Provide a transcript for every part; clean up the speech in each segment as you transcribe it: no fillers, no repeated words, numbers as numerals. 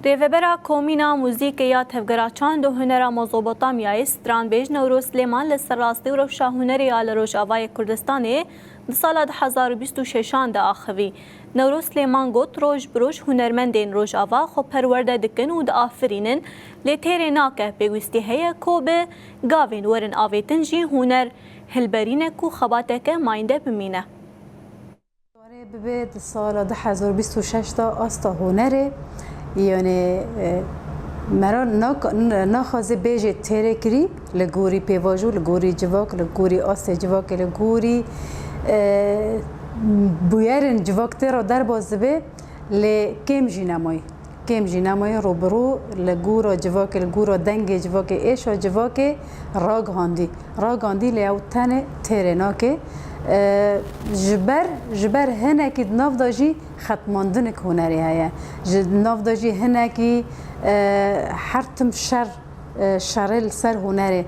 ریوبرا کومینا موزیک یا تفگراچان دو هنر مزوبوتامیای سترانبیج نوروز سلیمان لسر راستی و روشا هنری آل روشاوای کردستانی سال 2026 ده آخوی. نوروز سلیمان گوت روش بروش هنرمندین روشاوا خو پرورده دکن و ده آفرینن لیتر ناکه بگوستی هیا کو به گاوین ورن آویتن جی هنر هلبرینه کو خباتک ماینده بمینه. ببید سال 2026 تا آستا هنره یعنی مرا نخوازه بیجه تیره کری لگوری پیواجو لگوری جواک لگوری آست جواک لگوری بویرن جواک تیرا در بازده لکم جینمایی روبرو لگورا جواک لگورا دنگ جواک ایشا جواک راگ هاندی لیاو تن تیره ناکه جبر هنکی ناف داجی ختماندن هنری هیا ناف داجی هنکی حرتم شرل سر هنری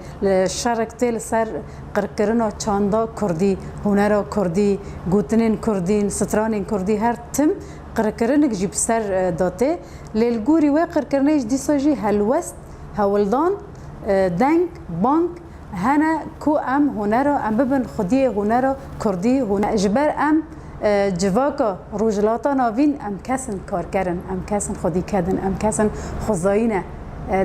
شرکتل سر قرکرنا چاندا کردی هنرا کردی گوتنین کردین سترانین کردی هر تم قرکرنک جیب سر داته لیلگوری و قرکرنیش دیساجی هلوست هولدان دنگ بانک هنا کو ام هنرا ام ببن خودی هنرا کردی هنر جبر ام جواکا روجلاتا ناوین ام کسن کار کردن ام کسن خودی کردن ام کسن خزاینه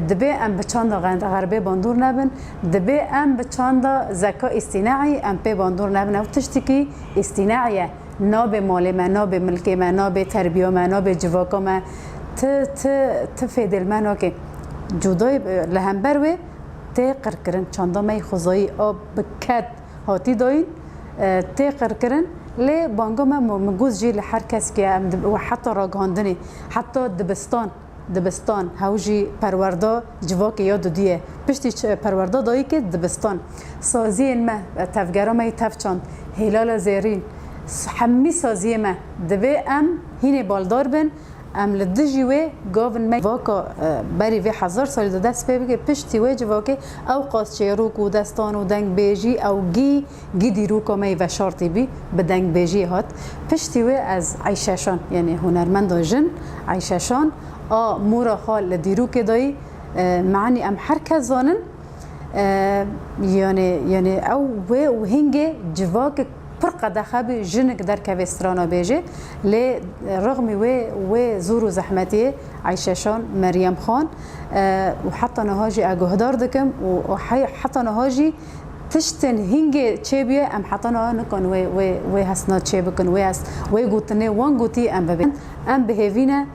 دبی ام بچاندا غربی باندور نبن دبی ام بچاندا زکا استیناعی ام پی باندور نبن او تشتکی استیناعیه ناب مال ما ناب ملک ما ناب تربیه ما ناب جواکا ما تفیدل منو که جدای لهمبر و تقر کرن چندا می خزایی آب بکد هاتی داین تقر کرن لی بانگا ما مگوز جی لحر کس که و حتی راگاندنی حتی دبستان هاوجی پروردا جواک یاد دیه پشتی پروردا دایی که دبستان سازی ما تفگرا می تفچاند هلال زیرین حمی سازی ما دبی ام هینه بالدار بن ام لدجی و گاون می واکا بری و 1000 سال دست بگه پشتی و جواکه او قاسچه روک و دستان و دنگ بیجی او گی دیروکا می و شارتی بی به دنگ بیجی هات پشتی و از عیششان یعنی هنرمند جن عیششان مورا خال دیروک دایی معنی ام هر کس زانن یعنی او و هنگ جواک فرق دخابی جنک در کوسترانا بیجه لی رغم و زور و زحمتی عیششان مریم خان و حتی نهاجی اگهدار دکم و حتی نهاجی تشتن هنگ چه بیه ام حتی نه نکن و هسنا چه بکن و گوتنه وان گوتی ام ببین ام بهوینه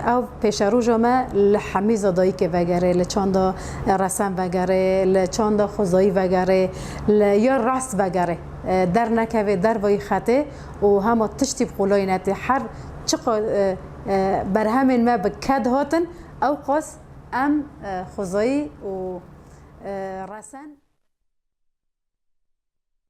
او پیشروج ما لحمیز دایی که وگره لچاندا رسم وگره لچاندا خزایی وگره یا راست وگره در نکوه در وی خطه و همه تشتی بقولای نتی هر چقا برهمین ما بکد هاتن او قاس ام خزایی و رسن